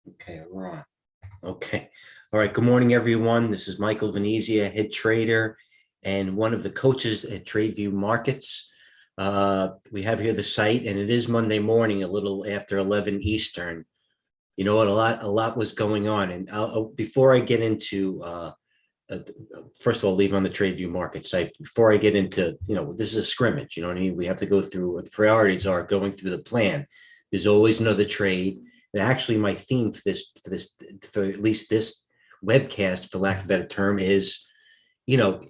Okay, we're on. Okay. All right. Good morning, everyone. This is Michael Venezia, head trader and one of the coaches at TradeView Markets. We have here the site, and it is Monday morning, a little after 11 Eastern. You know what? A lot was going on. And before I get into, uh, first of all, leave on the TradeView Market site. Before I get into, this is a scrimmage. You know what I mean? We have to go through what the priorities are, going through the plan. There's always another trade. And actually, my theme for at least this webcast, for lack of a better term, is, you know,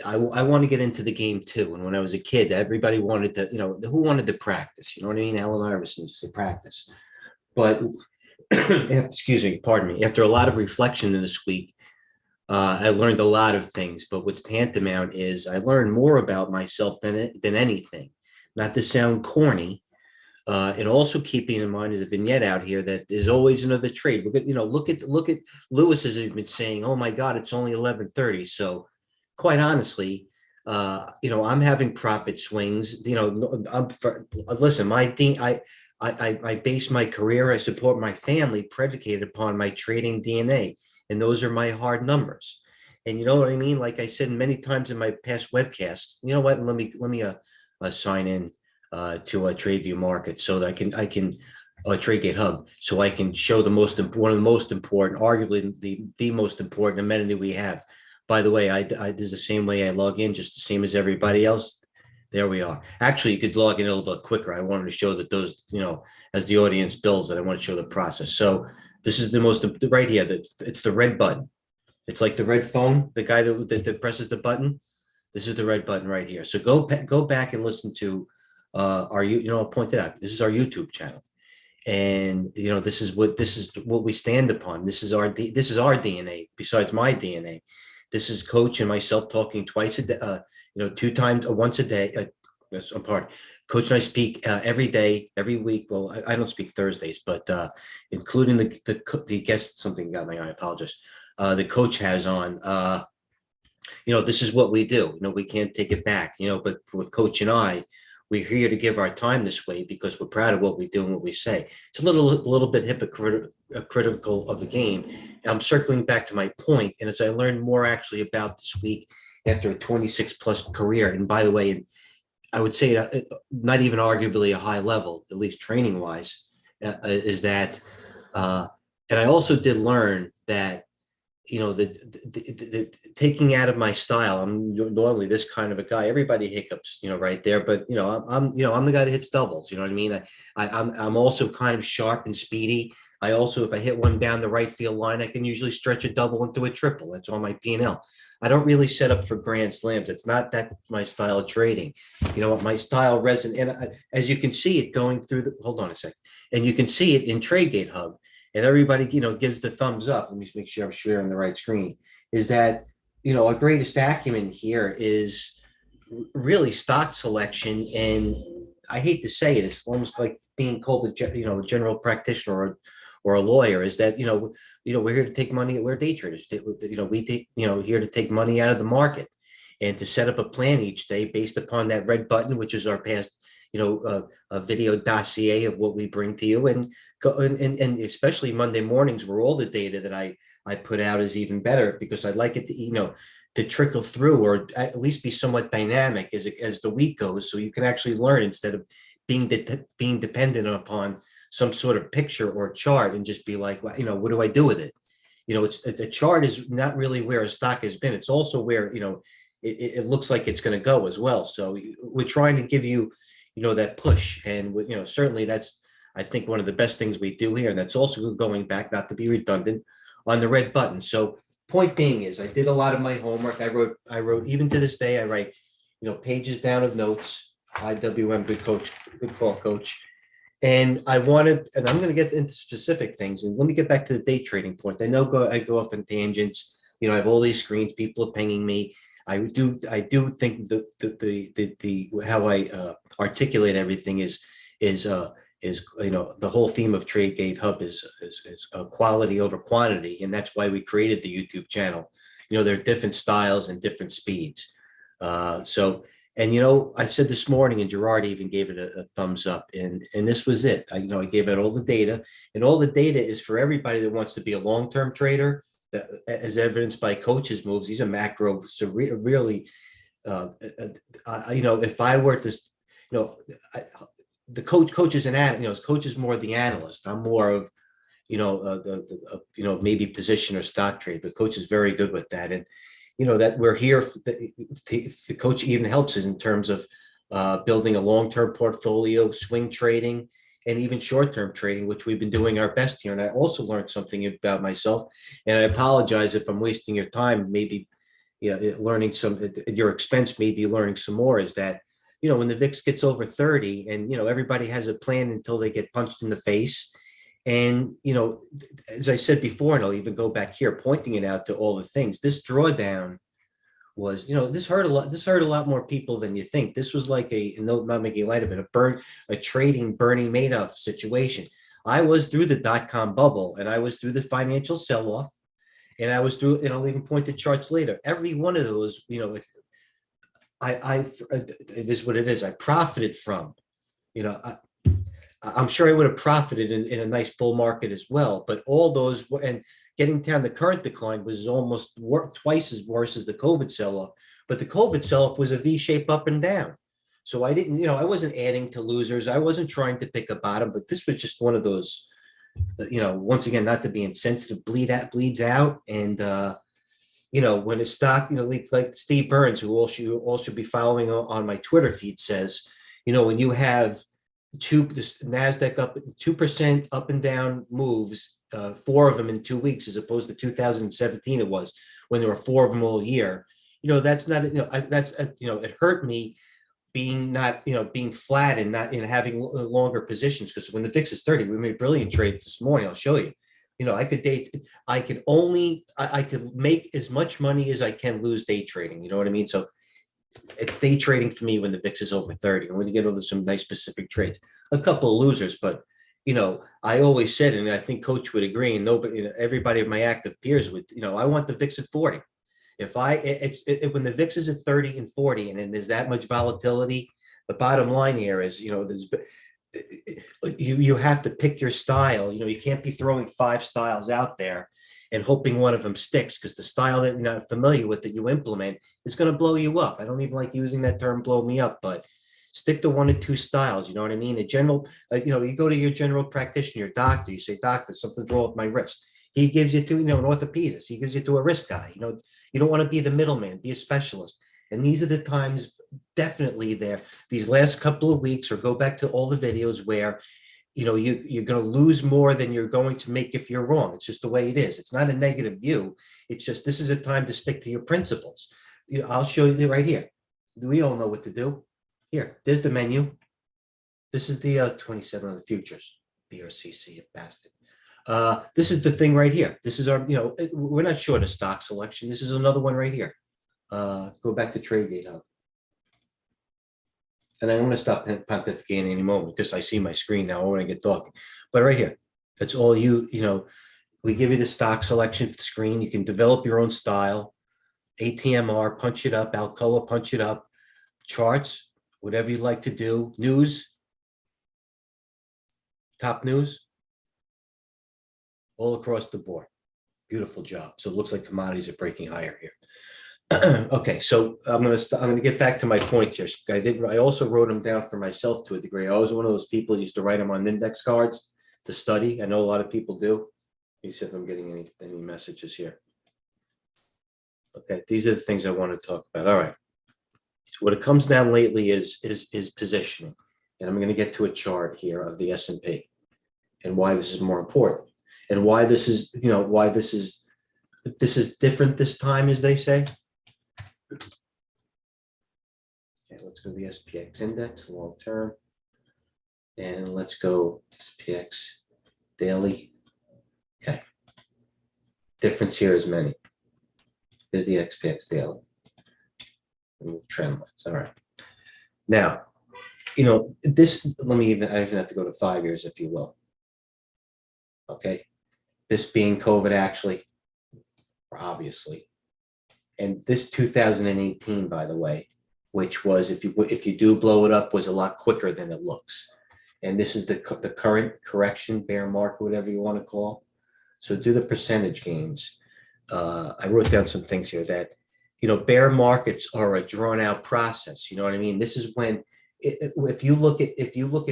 I want to get into the game too. And when I was a kid, everybody wanted to, who wanted to practice? You know what I mean? Allen Iverson used to practice. But excuse me, pardon me. After a lot of reflection in this week, I learned a lot of things. But what's tantamount is I learned more about myself than anything. Not to sound corny, and also keeping in mind, there's a vignette out here that there's always another trade. We're good, look at Lewis has been saying, "Oh my God, it's only 11:30." So, quite honestly, I'm having profit swings. Listen, I base my career, I support my family predicated upon my trading DNA, and those are my hard numbers. And you know what I mean? Like I said many times in my past webcasts, you know what? Let me sign in to a TradeView Market so that I can TradeGATEHub, so I can show one of the most important, arguably the most important amenity we have. By the way, this is the same way I log in, just the same as everybody else. There we are. Actually, you could log in a little bit quicker. I wanted to show that those, as the audience builds, that I want to show the process. So this is the most right here. That it's the red button. It's like the red phone. The guy that presses the button. This is the red button right here. So go back and listen to I'll point it out. This is our YouTube channel, and this is what we stand upon. This is our DNA. Besides my DNA, this is Coach and myself talking twice a day. Two times, once a day. Yes, I'm part. Coach and I speak every day, every week. Well, I don't speak Thursdays, but including the guest. Something got my eye. I apologize. The coach has on. This is what we do. We can't take it back. But with Coach and I, we're here to give our time this way because we're proud of what we do and what we say. It's a little bit hypocritical of a game. I'm circling back to my point, and as I learned more actually about this week after a 26 plus career, and by the way, I would say not even arguably a high level, at least training wise, is that, and I also did learn that the taking out of my style. I'm normally this kind of a guy. Everybody hiccups, right there. But I'm the guy that hits doubles. You know what I mean? I'm also kind of sharp and speedy. I also, if I hit one down the right field line, I can usually stretch a double into a triple. That's on my P&L. I don't really set up for grand slams. It's not that my style of trading. My style resonates, and as you can see it going through the. Hold on a second, and you can see it in TradeGATEHub. And everybody, gives the thumbs up. Let me make sure I'm sharing the right screen. Is that, our greatest acumen here is really stock selection. And I hate to say it, it's almost like being called a general practitioner or a lawyer. Is that, we're here to take money. We're day traders. Here to take money out of the market and to set up a plan each day based upon that red button, which is our past a video dossier of what we bring to you, and go and especially Monday mornings, where all the data that I put out is even better, because I'd like it to trickle through, or at least be somewhat dynamic as the week goes, so you can actually learn instead of being dependent upon some sort of picture or chart and just be like, well, what do I do with it? It's the chart is not really where a stock has been. It's also where it looks like it's going to go as well. So we're trying to give you that push. And, certainly that's, I think, one of the best things we do here. And that's also going back, not to be redundant, on the red button. So point being is I did a lot of my homework. I wrote, even to this day, I write, pages down of notes. IWM, good coach, good call, coach. And I'm going to get into specific things. And let me get back to the day trading point. I know I go off on tangents. I have all these screens, people are pinging me. I do think the how I articulate everything is the whole theme of TradeGATEHub is quality over quantity, and that's why we created the YouTube channel. There are different styles and different speeds. So And I said this morning, and Gerard even gave it a thumbs up, and this was it. I gave out all the data, and all the data is for everybody that wants to be a long-term trader, as evidenced by coaches' moves. These are macro, so really, if I were to, I, the coach is coach is more the analyst. I'm more of maybe position or stock trade, but coach is very good with that. And that we're here. The coach even helps us in terms of building a long-term portfolio, swing trading, and even short-term trading, which we've been doing our best here. And I also learned something about myself. And I apologize if I'm wasting your time. Maybe learning some at your expense. Maybe learning some more is that when the VIX gets over 30, and everybody has a plan until they get punched in the face. And, as I said before, and I'll even go back here, pointing it out to all the things, this drawdown was, this hurt a lot. This hurt a lot more people than you think. This was like no, not making light of it, a trading Bernie Madoff situation. I was through the dot-com bubble, and I was through the financial sell-off, and I was through, and I'll even point to charts later. Every one of those, it is what it is. I profited from, I'm sure I would have profited in a nice bull market as well. But all those, and getting down, the current decline was almost twice as worse as the COVID sell-off. But the COVID sell-off was a V-shape up and down. So I didn't, I wasn't adding to losers. I wasn't trying to pick a bottom, but this was just one of those, once again, not to be insensitive, bleeds out. And, when a stock, like Steve Burns, who all should be following on my Twitter feed, says, when you have this NASDAQ up 2% up and down moves, 4 of them in 2 weeks, as opposed to 2017 it was, when there were 4 of them all year. That's not, it hurt me being flat and not having longer positions, because when the VIX is 30, we made brilliant trades this morning. I'll show you. I could make as much money as I can lose day trading. You know what I mean? So it's day trading for me when the VIX is over 30. I'm going to get over some nice specific trades. A couple of losers, but I always said, and I think Coach would agree, and nobody, everybody of my active peers would, I want the VIX at 40. If when the VIX is at 30 and 40, and then there's that much volatility, the bottom line here is, you have to pick your style. You can't be throwing 5 styles out there and hoping one of them sticks, because the style that you're not familiar with that you implement is going to blow you up. I don't even like using that term, blow me up, but stick to 1 or 2 styles. You know what I mean? A general, you go to your general practitioner, your doctor, you say, doctor, something's wrong with my wrist. He gives you to, an orthopedist. He gives you to a wrist guy. You don't want to be the middleman, be a specialist. And these are the times, definitely these last couple of weeks, or go back to all the videos where you're going to lose more than you're going to make if you're wrong. It's just the way it is. It's not a negative view. It's just, this is a time to stick to your principles. I'll show you right here. We all know what to do. Here, there's the menu. This is the 27 of the futures, BRCC, bastard. This is the thing right here. This is our, we're not short of stock selection. This is another one right here. Go back to TradeGATEHub. And I'm going to stop pontificating any moment, because I see my screen now. I want to get talking. But right here, that's all we give you the stock selection for the screen. You can develop your own style. ATMR, punch it up. Alcoa, punch it up. Charts, whatever you'd like to do. News, top news, all across the board. Beautiful job. So it looks like commodities are breaking higher here. Okay, so I'm going to get back to my points here. I also wrote them down for myself to a degree. I was one of those people who used to write them on index cards to study. I know a lot of people do. Let me see if I'm getting any messages here. Okay, these are the things I want to talk about. All right. So what it comes down lately is positioning. And I'm going to get to a chart here of the S&P and why this is more important, and why this is, why this is different this time, as they say. Okay, let's go to the SPX index long term, and let's go SPX daily. Okay, difference here is many. Here's the SPX daily. Remove trend lines. All right. Now, this. I even have to go to 5 years, if you will. Okay, this being COVID, actually, obviously. And this 2018, by the way, which was if you do blow it up, was a lot quicker than it looks. And this is the current correction, bear market, whatever you want to call. So do the percentage gains. I wrote down some things here that, bear markets are a drawn out process. You know what I mean? This is when, if you look at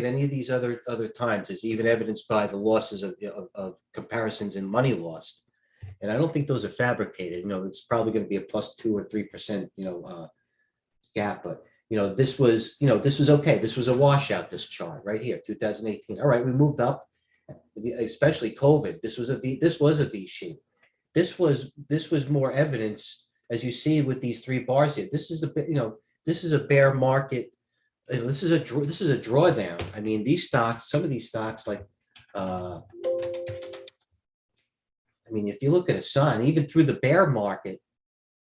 any of these other times, as even evidenced by the losses of comparisons in money lost. And I don't think those are fabricated. It's probably going to be a plus 2 or 3%, gap. But this was okay. This was a washout. This chart right here, 2018. All right, we moved up, especially COVID. This was a V shape. This was more evidence, as you see with these 3 bars here. This is a bear market. This is a drawdown. I mean, these stocks, some of these stocks, like if you look at a sign, even through the bear market,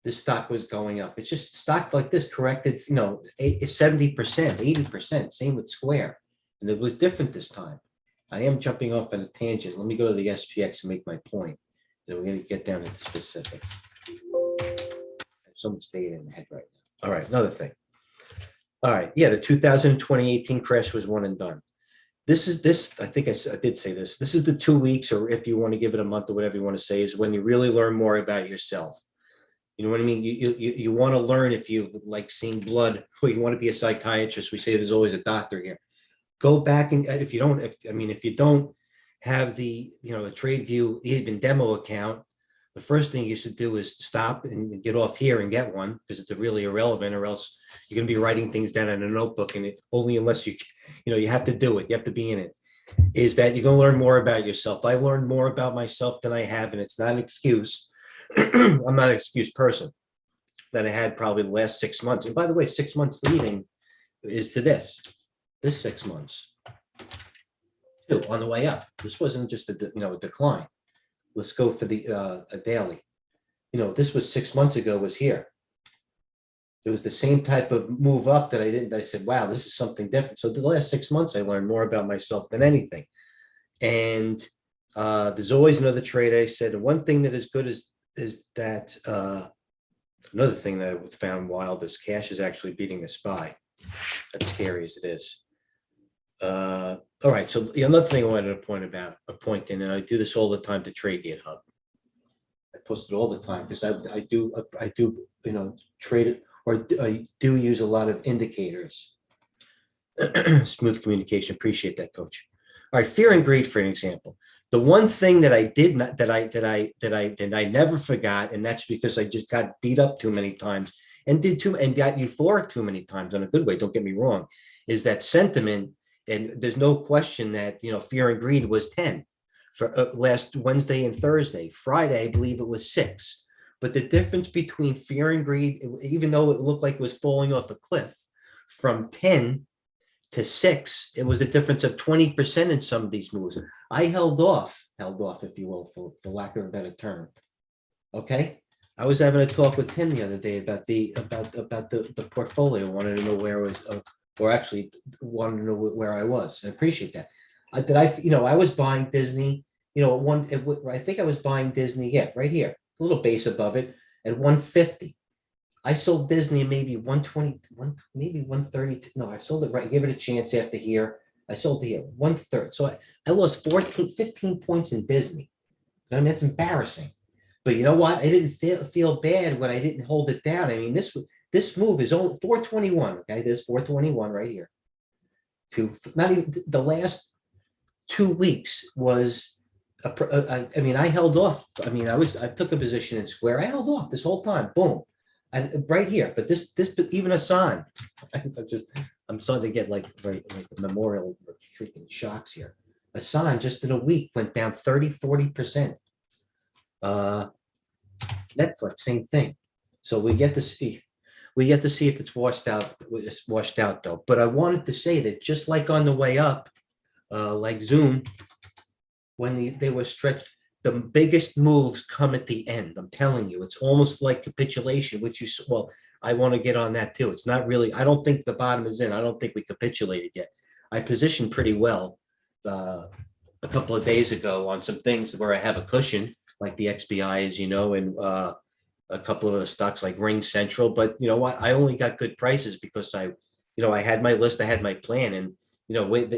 this stock was going up. It's just stock like this corrected, 70%, 80%. Same with Square, and it was different this time. I am jumping off on a tangent. Let me go to the SPX and make my point. Then we're going to get down into specifics. I have so much data in the head right now. All right, another thing. All right, yeah, the 2018 crash was one and done. I think I did say this. This is the 2 weeks, or if you want to give it a month or whatever you want to say, is when you really learn more about yourself. You know what I mean? You want to learn, if you like seeing blood, or you want to be a psychiatrist. We say there's always a doctor here. Go back, and if you don't have the, a TradeView even demo account, the first thing you should do is stop and get off here and get one, because it's really irrelevant, or else you're going to be writing things down in a notebook, and only unless you have to do it, you have to be in it, is that you're going to learn more about yourself. I learned more about myself than I have, and it's not an excuse. I'm not an excuse person, that I had probably the last 6 months. And by the way, 6 months leading is to this 6 months too, on the way up. This wasn't just a decline. Let's go for the a daily. This was 6 months ago, was here. It was the same type of move up that I said, wow, this is something different. So the last 6 months, I learned more about myself than anything. And there's always another trade. I said, and one thing that is good is that another thing that I found wild is cash is actually beating the SPY. That's scary as it is. All right, so another thing I wanted to point in, and I do this all the time to TradeGATEHub. I post it all the time because I do trade it, or I do use a lot of indicators. Smooth communication. Appreciate that, Coach. All right, fear and greed, for an example. The one thing that I did not, that I never forgot, and that's because I just got beat up too many times and got euphoric too many times, in a good way, don't get me wrong, is that sentiment. And there's no question that, fear and greed was 10 for last Wednesday and Thursday. Friday, I believe it was 6. But the difference between fear and greed, even though it looked like it was falling off a cliff, from 10 to 6, it was a difference of 20% in some of these moves. I held off, if you will, for lack of a better term. Okay, I was having a talk with Tim the other day about the portfolio. Wanted to know where I was, or actually wanted to know where I was. I appreciate that. I was buying Disney. I think I was buying Disney. Yeah, right here, a little base above it at 150. I sold Disney maybe 120, maybe 130. No, I sold it right. Gave it a chance after here. I sold it here 1/3. So I lost 15 points in Disney. I mean, that's embarrassing. But you know what? I didn't feel bad when I didn't hold it down. I mean, this move is only 421. Okay, there's 421 right here. To not even the last 2 weeks was. I held off. I took a position in Square. I held off this whole time. Boom. And right here, but this even a sign. I'm starting to get like memorial freaking shocks here. A sign just in a week went down 30-40%. Netflix, same thing. So we get to see if it's washed out. It's washed out though. But I wanted to say that just like on the way up, like Zoom, when they were stretched. The biggest moves come at the end. I'm telling you, it's almost like capitulation, I want to get on that too. It's not really, I don't think the bottom is in. I don't think we capitulated yet. I positioned pretty well a couple of days ago on some things where I have a cushion, like the XBI, as you know, and a couple of the stocks like Ring Central, but you know what? I only got good prices because I had my list, I had my plan, and wait,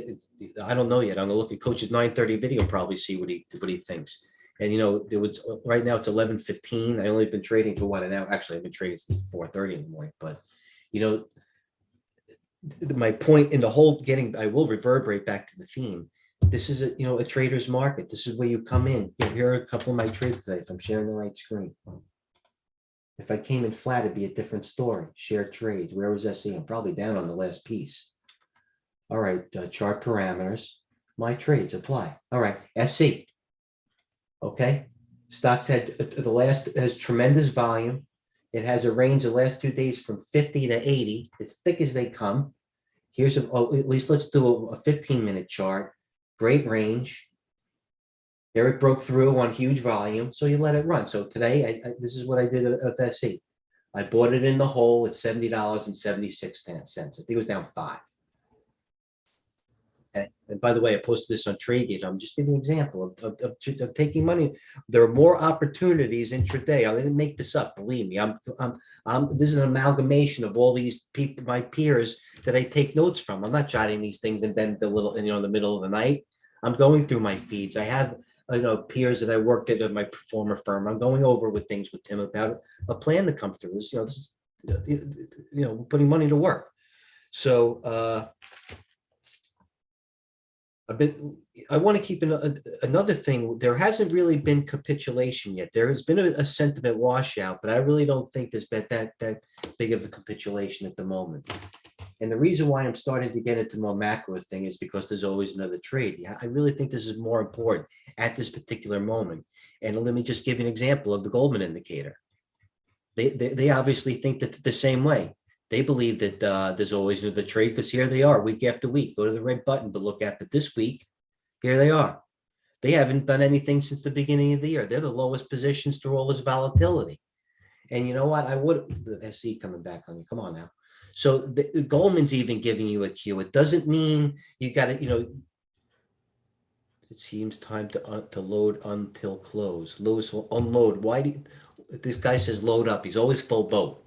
I don't know yet. I'm gonna look at Coach's 9:30 video, probably see what he thinks. And there was right now it's 11:15. I only been trading for what an hour. Actually, I've been trading since 4:30 in the morning. But you know, my point in the whole I will reverberate back to the theme. This is a trader's market. This is where you come in. Here are a couple of my trades today. If I'm sharing the right screen. If I came in flat, it'd be a different story. Share trades. Where was SC? I'm probably down on the last piece. All right, chart parameters. My trades apply. All right, SC. Okay, stocks has tremendous volume. It has a range the last 2 days from 50 to 80, as thick as they come. Here's at least let's do a 15-minute chart. Great range. There it broke through on huge volume, so you let it run. So today, this is what I did at SC. I bought it in the hole at $70.76. I think it was down 5. And by the way, I posted this on TradeGate. I'm just giving an example of taking money. There are more opportunities intraday. I didn't make this up. Believe me, this is an amalgamation of all these people, my peers that I take notes from. I'm not jotting these things and then in the middle of the night. I'm going through my feeds. I have peers that I worked at my former firm. I'm going over with things with him about a plan to come through. This is putting money to work. So I want to keep another thing. There hasn't really been capitulation yet. There has been a sentiment washout, but I really don't think there's been that big of a capitulation at the moment. And the reason why I'm starting to get into more macro thing is because there's always another trade. Yeah, I really think this is more important at this particular moment. And let me just give you an example of the Goldman indicator. They obviously think that the same way. They believe that there's always the trade because here they are week after week. Go to the red button to look at, but this week, here they are. They haven't done anything since the beginning of the year. They're the lowest positions through all this volatility. And you know what? The SC coming back on you. Come on now. So the Goldman's even giving you a cue. It doesn't mean you got to, it seems time to load until close. Lewis will unload. This guy says load up? He's always full boat.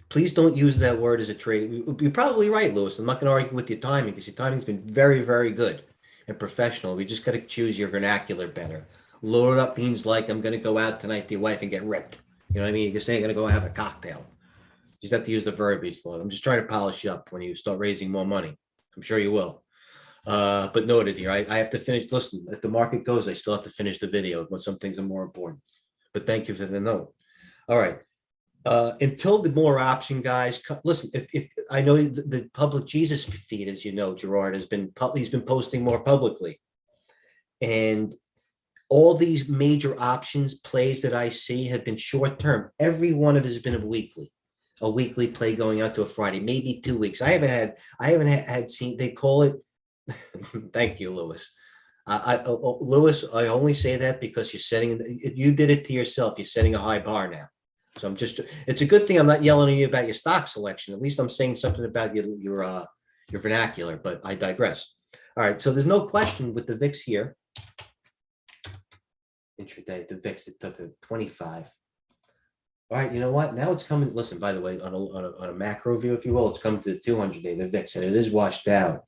Please don't use that word as a trade. You're probably right, Lewis. I'm not going to argue with your timing because your timing's been very, very good and professional. We just got to choose your vernacular better. Load up means like I'm going to go out tonight to your wife and get ripped. You know what I mean? You're saying you're going to go have a cocktail. You just have to use the verbiage for it. I'm just trying to polish you up when you start raising more money. I'm sure you will. But noted here, I have to finish. Listen, if the market goes, I still have to finish the video when some things are more important. But thank you for the note. All right. Until the more option guys, listen, if I know the public Jesus feed, as you know, Gerard he's been posting more publicly. And all these major options plays that I see have been short term. Every one of it has been a weekly play going out to a Friday, maybe 2 weeks. I haven't had seen, they call it. Thank you, Lewis. Lewis, I only say that because you did it to yourself. You're setting a high bar now. So it's a good thing I'm not yelling at you about your stock selection. At least I'm saying something about your vernacular, but I digress. All right. So there's no question with the VIX here. Intraday, the VIX, it took the 25. All right, you know what? Now it's coming. Listen, by the way, on a macro view, if you will, it's coming to the 200-day, the VIX, and it is washed out.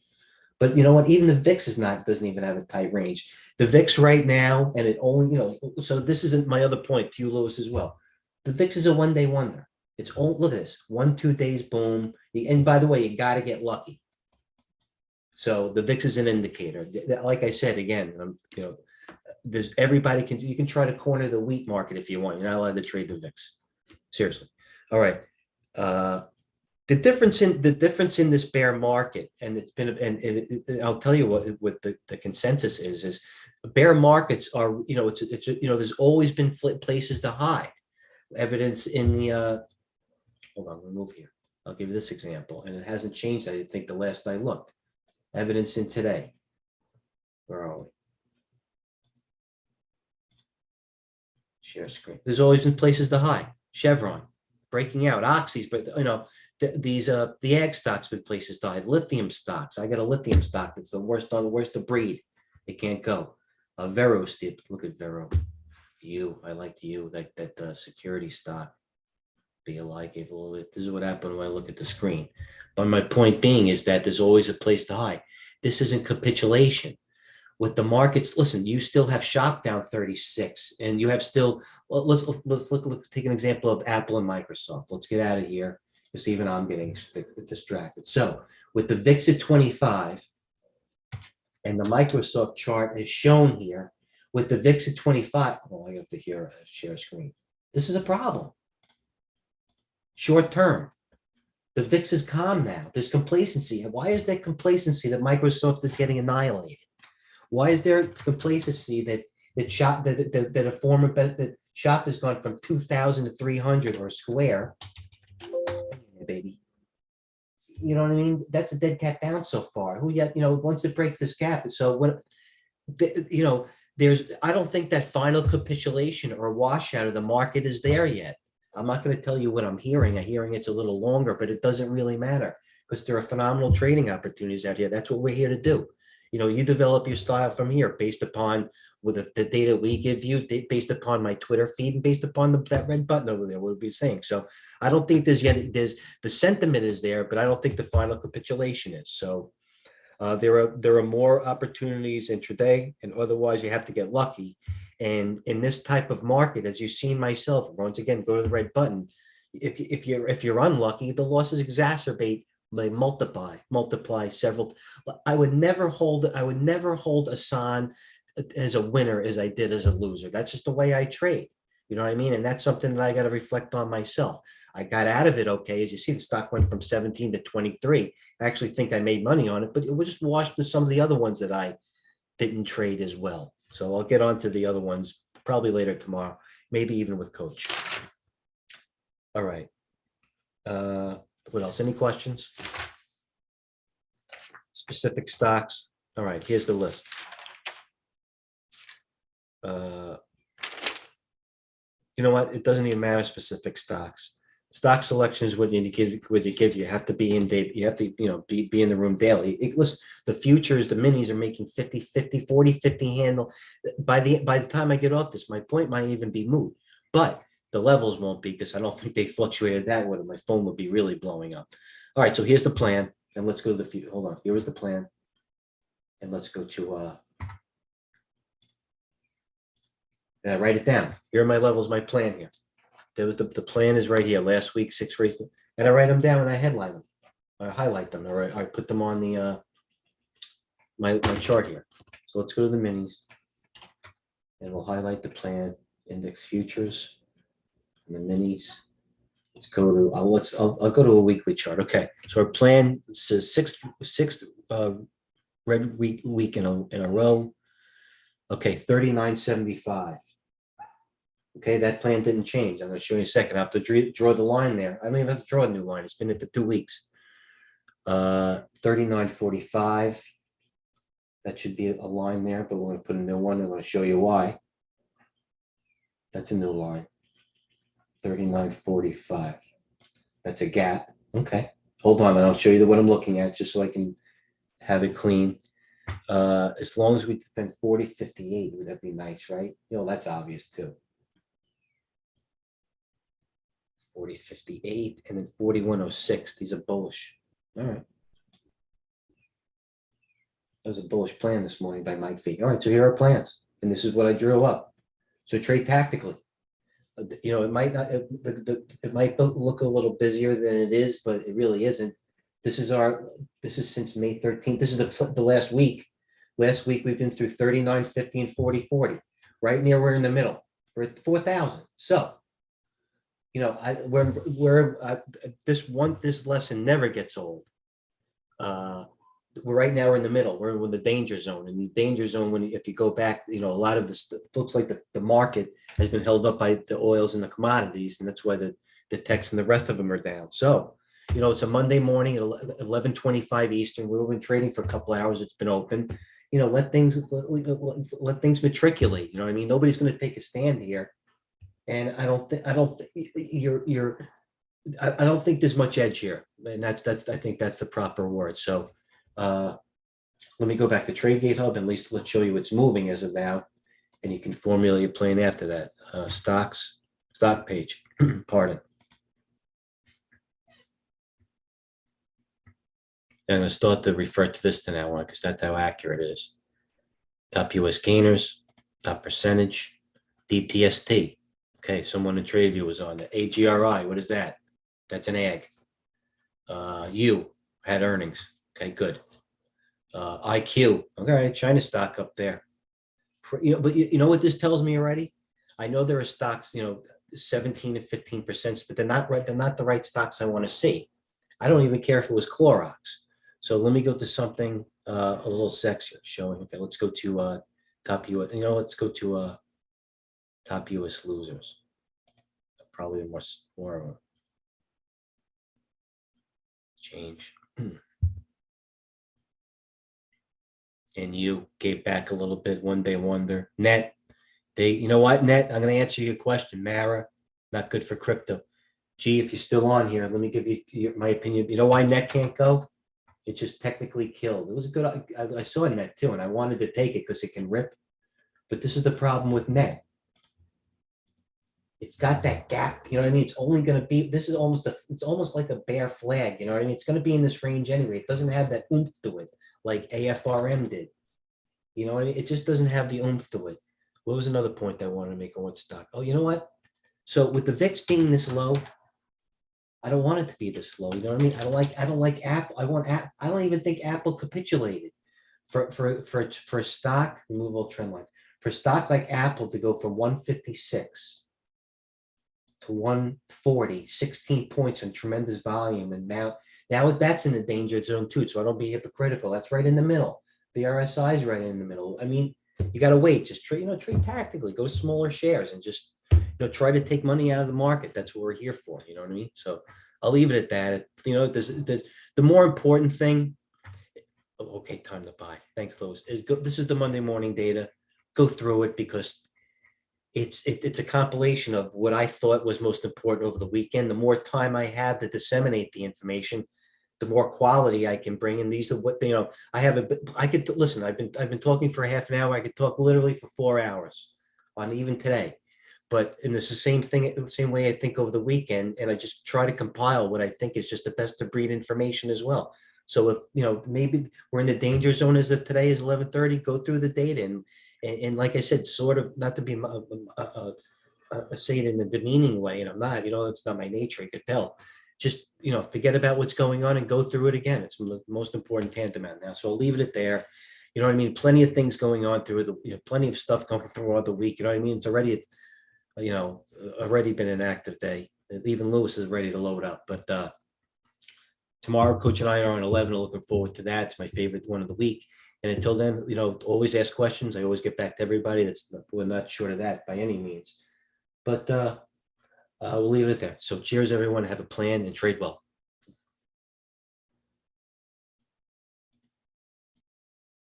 But you know what? Even the VIX doesn't even have a tight range. The VIX right now, and it only, so this isn't my other point to you, Lewis, as well. The VIX is a one-day wonder. It's all, look at this, 1-2 days, boom. And by the way, you got to get lucky. So the VIX is an indicator. Like I said, again, you can try to corner the wheat market if you want. You're not allowed to trade the VIX. Seriously. All right. The difference in this bear market, and it's been, I'll tell you what the consensus is bear markets are, there's always been places to hide. Evidence in the, hold on, we'll move here. I'll give you this example, and it hasn't changed. I think the last I looked. Evidence in today. Where are we? Share screen. There's always been places to hide. Chevron, breaking out. Oxy's, but the ag stocks with places to hide. Lithium stocks. I got a lithium stock. It's the worst of breed. It can't go. Vero, Steve. Look at Vero. I liked you. That security stock. BLI gave a little bit. This is what happened when I look at the screen. But my point being is that there's always a place to hide. This isn't capitulation. With the markets, listen, you still have shock down 36, and you have still, well, let's take an example of Apple and Microsoft. Let's get out of here because even I'm getting distracted. So with the VIX at 25 and the Microsoft chart is shown here, with the VIX at 25, oh, I have to hear a share screen. This is a problem. Short term. The VIX is calm now. There's complacency. Why is there complacency that Microsoft is getting annihilated? Why is there complacency that a former that shop has gone from 2,000 to 300 or Square, baby? You know what I mean? That's a dead cat bounce so far. Who yet? Once it breaks this gap, so what? I don't think that final capitulation or washout of the market is there yet. I'm not going to tell you what I'm hearing. I'm hearing it's a little longer, but it doesn't really matter because there are phenomenal trading opportunities out here. That's what we're here to do. You develop your style from here based upon with the data we give you, based upon my Twitter feed, and based upon that red button over there, we'll be saying. So I don't think there's the sentiment is there, but I don't think the final capitulation is. So there are more opportunities intraday, and otherwise you have to get lucky. And in this type of market, as you've seen myself, once again, go to the red button. If you're unlucky, the losses exacerbate. They multiply several. I would never hold Asan as a winner as I did as a loser. That's just the way I trade. You know what I mean? And that's something that I got to reflect on myself. I got out of it okay. As you see, the stock went from 17 to 23. I actually think I made money on it, but it was just washed with some of the other ones that I didn't trade as well. So I'll get on to the other ones probably later tomorrow, maybe even with Coach. All right. What else? Any questions? Specific stocks. All right, here's the list. You know what? It doesn't even matter specific stocks. Stock selection is what you give. You have to be in, you have to, be in the room daily. Listen, the futures, the minis are making 50, 50, 40, 50 handle. By the time I get off this, my point might even be moot, but the levels won't be because I don't think they fluctuated that way. My phone would be really blowing up. All right, so here's the plan. And let's go to the future. Hold on. Here is the plan. And let's go to and I write it down. Here are my levels, my plan here. There was the plan is right here. Last week, 6 rates. And I write them down and I headline them. I highlight them, or I put them on the my chart here. So let's go to the minis. And we'll highlight the plan, index futures, and the minis. Let's go to I'll go to a weekly chart. Okay, so our plan says sixth red week in a row. Okay, 39.75. Okay, that plan didn't change. I'm going to show you in a second. I have to draw the line there. I don't even have to draw a new line. It's been there for 2 weeks. 39.45. That should be a line there, but we're going to put a new one. I'm going to show you why. That's a new line. 39.45. That's a gap. Okay. Hold on, and I'll show you what I'm looking at just so I can have it clean. As long as we defend 40.58, would that be nice, right? That's obvious too. 40.58 and then 41.06. These are bullish. All right. That was a bullish plan this morning by Mike V. All right, so here are plans, and this is what I drew up. So trade tactically. It might not. It might look a little busier than it is, but it really isn't. This is since May 13th. This is the last week. Last week we've been through 39.50 and 40.40. Right near we're in the middle. We're at 4,000. So, this lesson never gets old. Right now we're in the middle. We're in the danger zone. And the danger zone, if you go back, a lot of this looks like the market has been held up by the oils and the commodities, and that's why the techs and the rest of them are down. So, it's a Monday morning at 11:25 Eastern. We've been trading for a couple of hours. It's been open. Let things matriculate. Nobody's going to take a stand here, and I don't think there's much edge here, and I think that's the proper word. So. Let me go back to TradeGATEHub and at least let's show you what's moving as of now, and you can formulate a plan after that. Stock page, pardon. I'm going to start to refer to this to now on because that's how accurate it is. Top US gainers, top percentage, DTST. Okay, someone in TradeView was on the AGRI. What is that? That's an ag. U had earnings. Okay, good. IQ. Okay, China stock up there. But you know what this tells me already? I know there are stocks, 17 to 15%, but they're not right. They're not the right stocks I want to see. I don't even care if it was Clorox. So let me go to something a little sexier, showing. Okay, let's go to top US. Let's go to top US losers. Probably more change. And you gave back a little bit. One day wonder. Net. You know what, Net? I'm going to answer your question. Mara, not good for crypto. Gee, if you're still on here, let me give you my opinion. You know why Net can't go? It just technically killed. It was a good. I saw Net too, and I wanted to take it because it can rip. But this is the problem with Net. It's got that gap. You know what I mean? It's only going to be. This is almost it's almost like a bear flag. You know what I mean? It's going to be in this range anyway. It doesn't have that oomph to it like AFRM did. You know what I mean? It just doesn't have the oomph to it. What was another point I wanted to make on what stock? Oh, you know what? So with the VIX being this low, I don't want it to be this low. You know what I mean? I don't like Apple. I don't even think Apple capitulated for a stock, remove all trend lines. For a stock like Apple to go from 156 to 140, 16 points on tremendous volume. And now that's in the danger zone too. So I don't be hypocritical. That's right in the middle. The RSI is right in the middle. I mean, you got to wait. Just trade tactically. Go smaller shares and just try to take money out of the market. That's what we're here for. You know what I mean? So I'll leave it at that. There's the more important thing. Oh, okay, time to buy. Thanks, Lois. This is the Monday morning data. Go through it because it's a compilation of what I thought was most important over the weekend. The more time I have to disseminate the information, the more quality I can bring. And these are what I could listen. I've been talking for a half an hour. I could talk literally for 4 hours on even today. But and it's the same way I think over the weekend, and I just try to compile what I think is just the best of breed information as well. So if maybe we're in the danger zone as of today is 11:30, go through the data and like I said, sort of not to be say it in a demeaning way, and I'm not. It's not my nature. You could tell. Just forget about what's going on and go through it again. It's the most important tantamount now. So I'll leave it there. You know what I mean? Plenty of things going on through plenty of stuff going through all the week. You know what I mean? It's already been an active day. Even Lewis is ready to load up. But tomorrow, Coach and I are on 11. Looking forward to that. It's my favorite one of the week. And until then, always ask questions. I always get back to everybody. We're not short of that by any means. But we'll leave it there. So cheers, everyone. Have a plan and trade well.